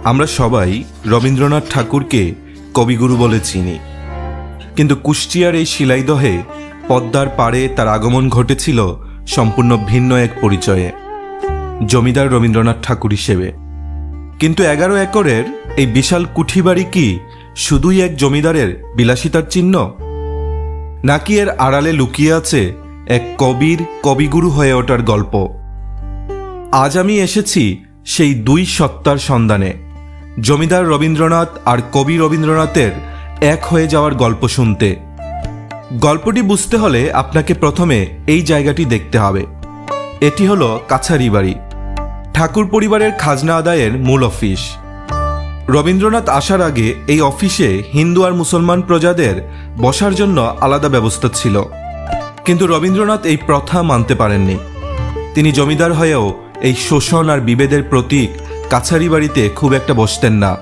আমরা সবাই রবীন্দ্রনাথ ঠাকুরকে কবিগুরু বলে চিনি, কিন্তু কুষ্টিয়ার এই শিলাইদহে পদ্মার পাড়ে তার আগমন ঘটেছিল সম্পূর্ণ ভিন্ন এক পরিচয়ে, জমিদার রবীন্দ্রনাথ ঠাকুর হিসেবে। কিন্তু 11 একরের এই বিশাল কুঠিবাড়ি কি শুধুই এক জমিদারের বিলাসিতার চিহ্ন, নাকি এর আড়ালে লুকিয়ে আছে এক কবির কবিগুরু হয়ে ওঠার গল্প? আজ আমি এসেছি সেই দুই সত্তার সন্ধানে, জমিদার রবীন্দ্রনাথ আর কবি রবীন্দ্রনাথের এক হয়ে যাওয়ার গল্প শুনতে। গল্পটি বুঝতে হলে আপনাকে প্রথমে এই জায়গাটি দেখতে হবে। এটি হলো কাছারি বাড়ি, ঠাকুর পরিবারের খাজনা আদায়ের মূল অফিস। রবীন্দ্রনাথ আসার আগে এই অফিসে হিন্দু আর মুসলমান প্রজাদের বসার জন্য আলাদা ব্যবস্থা ছিল, কিন্তু রবীন্দ্রনাথ এই প্রথা মানতে পারেননি। তিনি জমিদার হয়েও এই শোষণ আর বিভেদের প্রতীক কাছারি বাড়িতে খুব একটা বসতেন না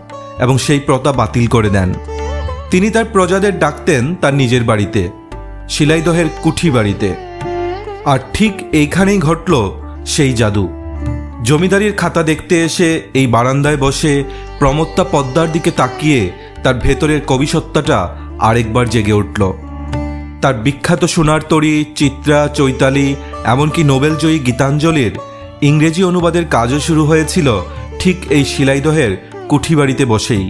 এবং সেই প্রথা বাতিল করে দেন। তিনি তার প্রজাদের ডাকতেন তার নিজের বাড়িতে, শিলাইদহের কুঠি বাড়িতে। আর ঠিক এইখানেই ঘটল সেই জাদু। জমিদারির খাতা দেখতে এসে এই বারান্দায় বসে প্রমত্তা পদ্মার দিকে তাকিয়ে তার ভেতরের কবিসত্তাটা আরেকবার জেগে উঠল। তার বিখ্যাত সোনার তরী, চিত্রা, চৈতালি, এমনকি নোবেলজয়ী গীতাঞ্জলির ইংরেজি অনুবাদের কাজও শুরু হয়েছিল ঠিক এই শিলাইদহের কুঠিবাড়িতে বসেই।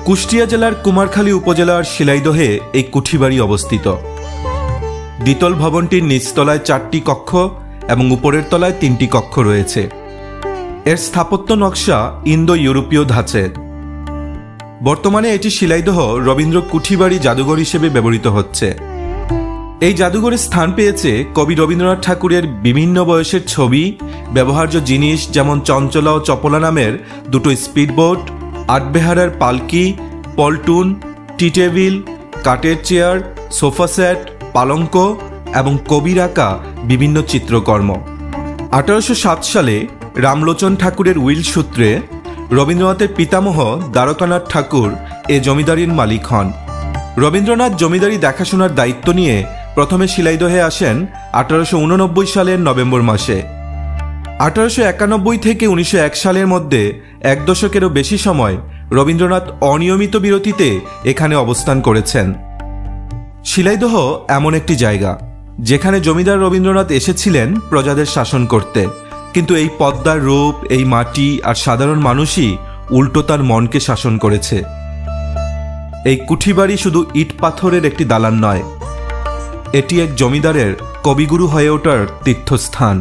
কুষ্টিয়া জেলার কুমারখালী উপজেলার শিলাইদহে এই কুঠিবাড়ি অবস্থিত। দ্বিতল ভবনটির নিচতলায় 4টি কক্ষ এবং উপরের তলায় 3টি কক্ষ রয়েছে। এর স্থাপত্য নকশা ইন্দো ইউরোপীয় ধাঁচের। বর্তমানে এটি শিলাইদহ রবীন্দ্র কুঠিবাড়ি জাদুঘর হিসেবে ব্যবহৃত হচ্ছে। এই জাদুঘরে স্থান পেয়েছে কবি রবীন্দ্রনাথ ঠাকুরের বিভিন্ন বয়সের ছবি, ব্যবহার্য জিনিস যেমন চঞ্চলা ও চপলা নামের 2টো স্পিডবোট, আটবেহারার পালকি, পলটুন, টি টেবিল, কাঠের চেয়ার, সোফা সেট, পালঙ্ক এবং কবির আঁকা বিভিন্ন চিত্রকর্ম। 1807 সালে রামলোচন ঠাকুরের উইল সূত্রে রবীন্দ্রনাথের পিতামহ দ্বারকানাথ ঠাকুর এ জমিদারির মালিক হন। রবীন্দ্রনাথ জমিদারি দেখাশোনার দায়িত্ব নিয়ে প্রথমে শিলাইদহে আসেন 1889 সালের নভেম্বর মাসে। 1891 থেকে 1901 সালের মধ্যে 1 দশকেরও বেশি সময় রবীন্দ্রনাথ অনিয়মিত বিরতিতে এখানে অবস্থান করেছেন। শিলাইদহ এমন একটি জায়গা যেখানে জমিদার রবীন্দ্রনাথ এসেছিলেন প্রজাদের শাসন করতে, কিন্তু এই পদ্মার রূপ, এই মাটি আর সাধারণ মানুষই উল্টো তার মনকে শাসন করেছে। এই কুঠিবাড়ি শুধু ইট পাথরের একটি দালান নয়, এটি এক জমিদারের কবিগুরু হয়ে ওঠার তীর্থস্থান।